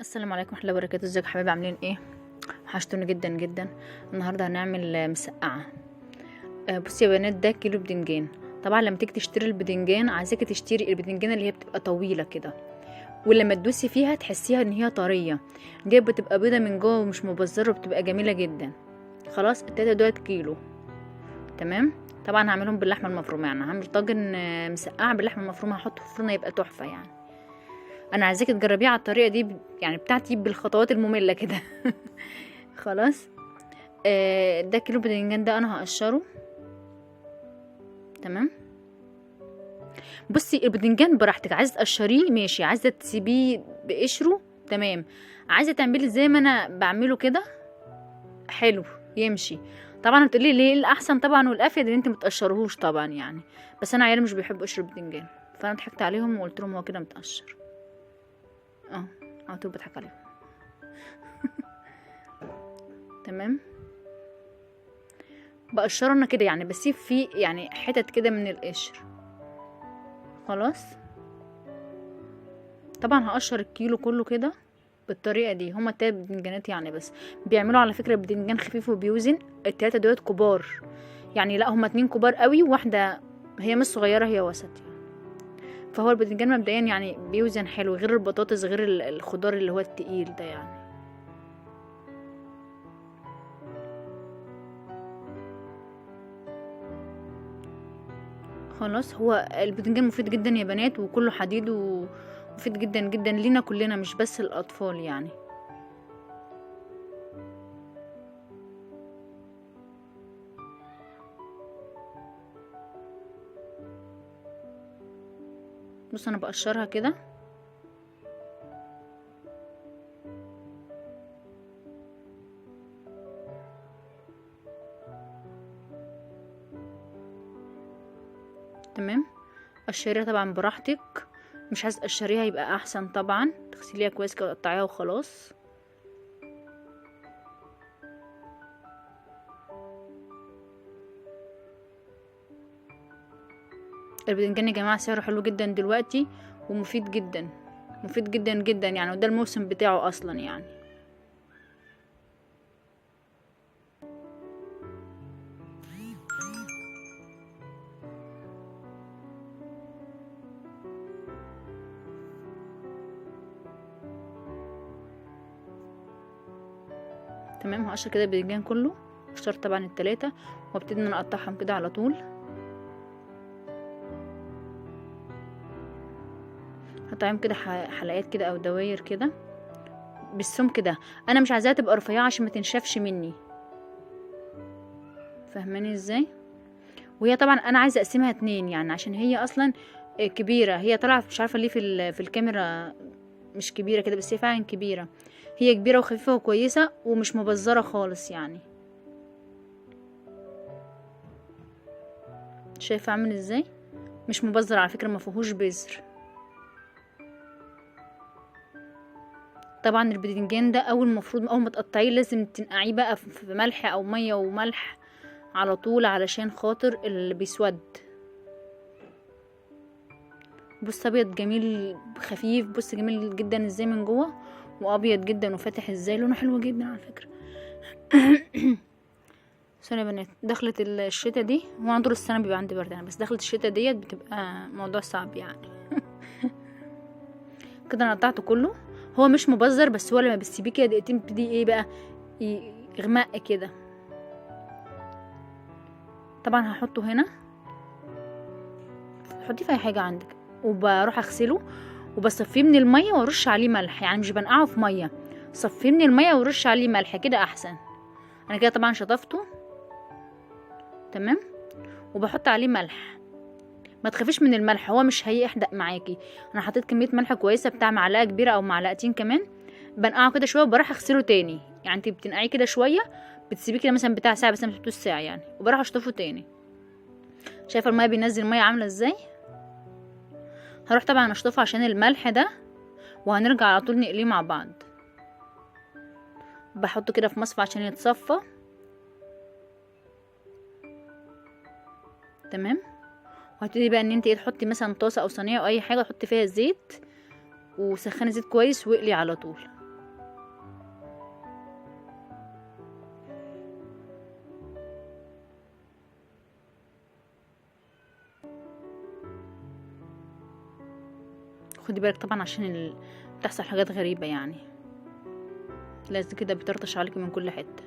السلام عليكم ورحمه الله وبركاته. ازيكم يا حبايبي، عاملين ايه؟ وحشتوني جدا جدا. النهارده هنعمل مسقعه. بصي يا بنات، ده كيلو بدنجان. طبعا لما تيجي تشتري البدنجان عايزاكي تشتري البدنجان اللي هي بتبقى طويله كده، ولما تدوسي فيها تحسيها ان هي طريه. دي بتبقى بيضه من جوه ومش مبزره وبتبقى جميله جدا. خلاص التلاته دولت كيلو. تمام. طبعا هعملهم باللحمه المفرومه، يعني هعمل طاجن مسقعه باللحمه المفرومه، هحطه في الفرن يبقى تحفه يعني. انا عايزاكي تجربيه على الطريقه دي يعني بتاعتي بالخطوات الممله كده. خلاص. ده كيلو بدنجان، ده انا هقشره. تمام. بصي البدنجان براحتك، عايزه تقشريه ماشي، عايزه تسيبيه بقشره تمام، عايزه تعملي زي ما انا بعمله كده حلو يمشي. طبعا هتقولي ليه الاحسن طبعا والافيد ان انت متقشرهوش طبعا يعني، بس انا عيالي مش بيحبوا قشر البدنجان، فانا ضحكت عليهم وقلت لهم هو كده متقشر. على طول بضحك عليهم. تمام. بقشره انا كده يعني، بسيب فيه يعني حتت كده من القشر. خلاص. طبعا هقشر الكيلو كله كده بالطريقه دي. هما 3 بدنجانات يعني، بس بيعملوا على فكره بدنجان خفيف وبيوزن. التلاته دولت كبار يعني، لا هما 2 كبار قوي، واحده هي مش صغيره هي وسط يعني. فهو البدنجان مبدئيا يعني بيوزن حلو، غير البطاطس غير الخضار اللي هو التقيل ده يعني. خلاص. هو البدنجان مفيد جدا يا بنات، وكله حديد ومفيد جدا جدا لينا كلنا مش بس الاطفال يعني. بص انا بقشرها كده. تمام. قشريها طبعا براحتك، مش عايز تقشريها يبقى احسن طبعا، تغسليها كويس كده وتقطعيها وخلاص. البدنجان يا جماعه سعره حلو جدا دلوقتي، ومفيد جدا، مفيد جدا جدا يعني، وده الموسم بتاعه اصلا يعني. تمام. هقشر كده البدنجان كله، قشرت طبعا التلاتة، وابتدي ان انا اقطعهم كده على طول. هقطعهم كده حلقات كده او دواير كده بالسمك ده. انا مش عايزاها تبقى رفيعه عشان ما تنشفش مني، فاهماني ازاي؟ وهي طبعا انا عايزه اقسمها 2 يعني، عشان هي اصلا كبيره. هي طالعه مش عارفه ليه في الكاميرا مش كبيره كده، بس هي فعلا كبيره. هي كبيره وخفيفه وكويسه ومش مبزره خالص يعني. شايفه عامل ازاي؟ مش مبزر على فكره، ما فيهوش بذر. طبعا البدنجان ده المفروض اول ما تقطعيه لازم تنقعيه بقى في ملح او ميه وملح على طول، علشان خاطر اللي بيسود. بص ابيض جميل خفيف، بص جميل جدا ازاي من جوه، وابيض جدا وفاتح ازاي، لونه حلو جدا على فكره. سوري يا بنات، دخلت الشتا دي، هو انا طول السنه بيبقى عندي برد يعني، بس دخلت الشتا ديت بتبقى موضوع صعب يعني. كده انا قطعته كله. هو مش مبذر، بس هو لما بتسيبيه كده دقيقتين بيبتدي ايه بقى، يغمق كده. طبعا هحطه هنا، حطيه في اي حاجه عندك، وبروح اغسله وبصفيه من الميه وارش عليه ملح، يعني مش بنقعه في ميه، صفيه من الميه ورش عليه ملح كده احسن. انا كده طبعا شطفته. تمام. وبحط عليه ملح، ما تخافيش من الملح، هو مش هيحدق معاكي. انا حطيت كميه ملح كويسه بتاع معلقه كبيره او معلقتين كمان. بنقعه كده شويه وبروح اغسله تاني، يعني انت بتنقعيه كده شويه، بتسيبيه كده مثلا بتاع ساعه، بس ما تحطوش ساعه يعني، وبروح اشطفه تاني. شايفه الميه بينزل ميه عامله ازاي؟ هروح طبعا اشطفه عشان الملح ده، وهنرجع على طول نقليه مع بعض. بحطه كده في مصفى عشان يتصفى. تمام. وهتبتدي بقى ان انت تحطي مثلا طاسه او صينيه او اي حاجه تحطي فيها زيت، وسخني زيت كويس واقلي على طول. خدي بالك طبعا عشان بتحصل حاجات غريبة يعني، لازم كده بترطش عليكي من كل حتة.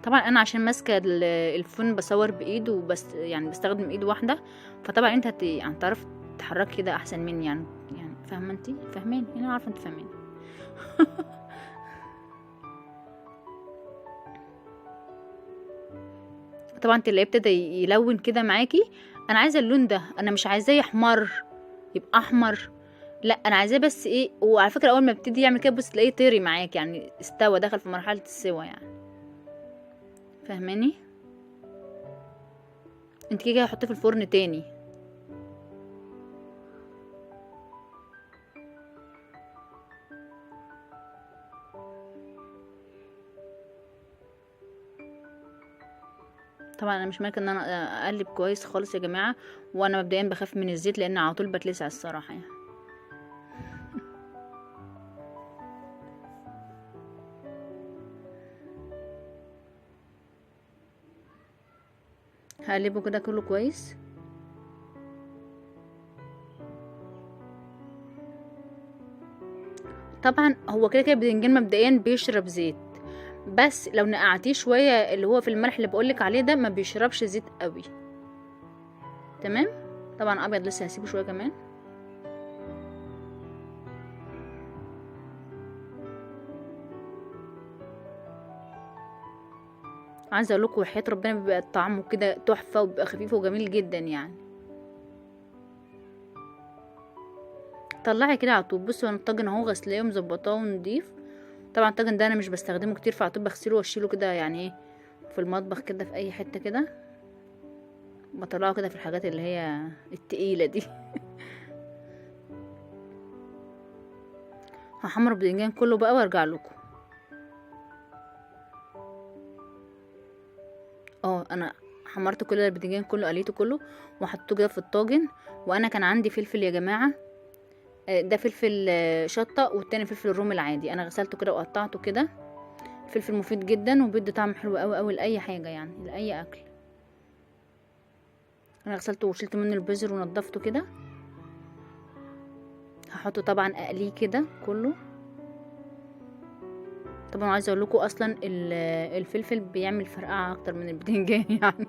طبعا انا عشان ماسكه الفون بصور بايد وبس، يعني بستخدم ايد واحده، فطبعا انت يعني تعرف تحركي كده احسن مني يعني. فاهمه انت؟ فاهماني؟ انا عارفه انت فاهماني. طبعا تلاقيه ابتدى يلون كده معاكي. انا عايزه اللون ده، انا مش عايزاه يحمر يبقى احمر، لا انا عايزاه بس ايه. وعلى فكره اول ما بتبتدي يعمل كده بص تلاقيه طري معاك، يعني استوى، دخل في مرحله السوا يعني. فاهماني؟ انت كده هحطيه في الفرن تاني. طبعا انا مش مالك ان انا اقلب كويس خالص يا جماعه، وانا مبدئيا بخاف من الزيت لان على طول بتلسع الصراحه يعني. هقلبه كده كله كويس. طبعا هو كده كده الباذنجان مبدئيا بيشرب زيت، بس لو نقعتيه شويه اللي هو في الملح اللي بقولك عليه ده ما بيشربش زيت قوي. تمام. طبعا ابيض لسه هسيبه شويه كمان. عايزه اقول لكم وحياه ربنا بيبقى طعمه كده تحفه وبيبقى خفيف وجميل جدا يعني. طلعي كده على طول. بصوا انا الطاجن اهو غسلاه ومظبطاه ونضيف. طبعا الطاجن ده انا مش بستخدمه كتير، فعلى طول بغسله واشيله كده يعني ايه في المطبخ كده في اي حته كده، بطلعه كده في الحاجات اللي هي التقيله دي. هحمر الباذنجان كله بقى وارجع لكم. انا حمرت كل الباذنجان كله، قليته كله وحطيته كده في الطاجن. وانا كان عندي فلفل يا جماعه، ده فلفل شطه، والتاني فلفل الرومي العادي، انا غسلته كده وقطعته كده. الفلفل مفيد جدا وبيدي طعم حلو قوي قوي لاي حاجه يعني، لاي اكل. انا غسلته وشلت منه البذر ونضفته كده. هحطه طبعا اقليه كده كله. طبعا عايزه اقول لكم اصلا الفلفل بيعمل فرقعه اكتر من الباذنجان يعني.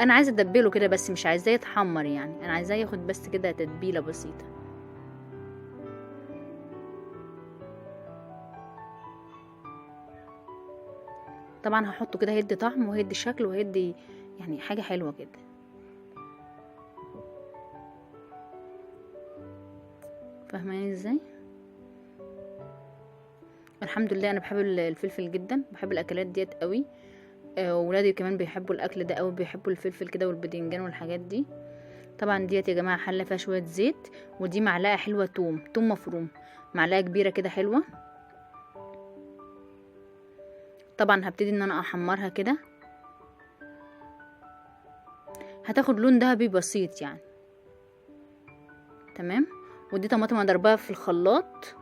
انا عايزه اتبله كده بس مش عايزاه يتحمر يعني، انا عايزاه ياخد بس كده تتبيله بسيطه. طبعا هحطه كده هيدي طعم وهيدي شكل وهيدي يعني حاجه حلوه كده. فاهماني ازاي؟ الحمد لله انا بحب الفلفل جدا، بحب الاكلات ديت قوي. وولادي كمان بيحبوا الاكل ده قوي، بيحبوا الفلفل كده والباذنجان والحاجات دي. طبعا ديت يا جماعه حله فيها شويه زيت، ودي معلقه حلوه توم مفروم، معلقه كبيره كده حلوه. طبعا هبتدي ان انا احمرها كده، هتاخد لون دهبي بسيط يعني. تمام. ودي طماطم اضربها في الخلاط.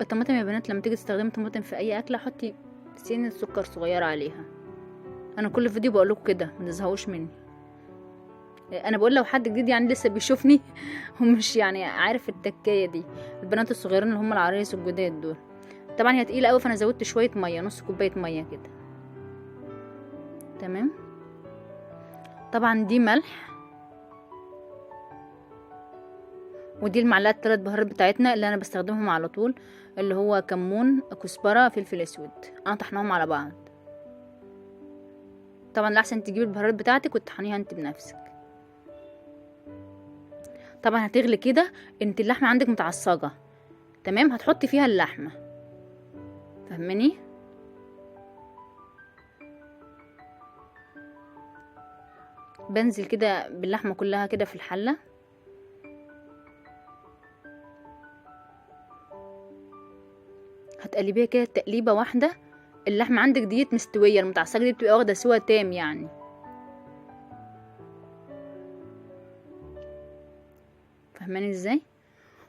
الطماطم يا بنات لما تيجي تستخدمي طماطم في اي اكله حطي سنه سكر صغيره عليها. انا كل فيديو بقول لكم كده ما تزهقوش مني. انا بقول لو حد جديد يعني لسه بيشوفني ومش يعني عارف التكايه دي، البنات الصغيرين اللي هم العرايس الجداد دول. طبعا هي تقيله قوي فانا زودت شويه ميه، نص كوبايه ميه كده. تمام. طبعا دي ملح، ودي المعلقه 3 بهارات بتاعتنا اللي انا بستخدمهم على طول، اللي هو كمون، كزبره، فلفل اسود، انا طحناهم على بعض. طبعا الاحسن تجيبي البهارات بتاعتك وتطحنيها انت بنفسك. طبعا هتغلي كده، انت اللحمه عندك متعصجه، تمام، هتحطي فيها اللحمه. فاهماني؟ بنزل كده باللحمه كلها كده في الحله. هتقلبيها كده تقليبه واحده. اللحمه عندك ديت مستويه، المتعصجه دي بتبقى واخده سوا تام يعني. فاهماني ازاي؟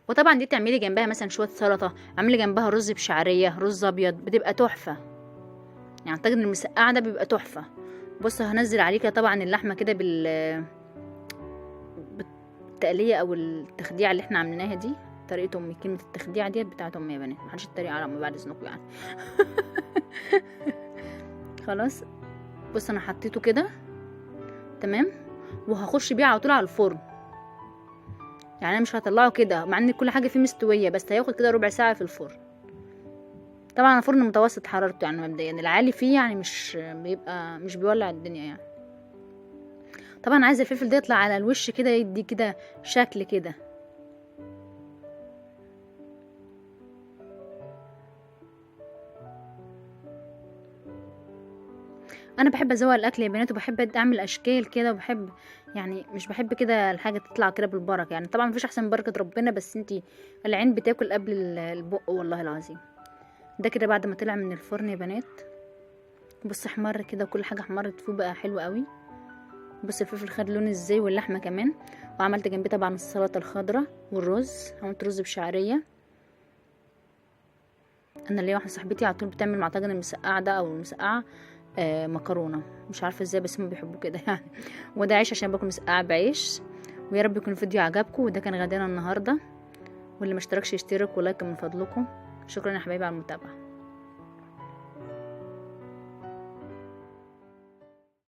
وطبعا دي تعملي جنبها مثلا شويه سلطه، اعملي جنبها رز بشعريه، رز ابيض، بتبقى تحفه. يعني طاجن المسقعه ده بيبقى تحفه. بص هنزل عليك طبعا اللحمه كده بالتقليه او التخديعه اللي احنا عملناها دي. طريقه امي، كلمه التخديعه ديت بتاعت امي يا بنات، محدش يتريق على امي بعد اذنكم يعني. خلاص. بص انا حطيته كده تمام، وهخش بيه على طول على الفرن. يعني انا مش هطلعه كده مع ان كل حاجه فيه مستويه، بس هياخد كده ربع ساعه في الفرن. طبعا الفرن متوسط حرارته، يعني مبدئيا العالي فيه يعني مش بيولع الدنيا يعني. طبعا عايزه الفلفل ده يطلع على الوش كده، يدي كده شكل كده. انا بحب ازوق الاكل يا بنات، وبحب اعمل اشكال كده، وبحب يعني مش بحب كده الحاجه تطلع كده بالبركه. يعني طبعا مفيش احسن من بركه ربنا، بس انتي العين بتاكل قبل البق والله العظيم. ده كده بعد ما طلع من الفرن يا بنات. بص احمر كده، وكل حاجه احمرت فيه بقى حلو قوي. بص الفلفل خد لون ازاي، واللحمه كمان. وعملت جنبي طبعا السلطه الخضراء والرز، عملت رز بشعريه. انا ليا واحده صاحبتي على طول بتعمل مع طاجن المسقعه ده او المسقعه مكرونه، مش عارفه ازاي بس هم بيحبوا كده يعني. وده عيش عشان باكل مسقعه بعيش. ويا رب يكون الفيديو عجبكم، وده كان غدانا النهارده. واللي ما اشتركش يشترك ولايك من فضلكم. شكرا يا حبايبي على المتابعه.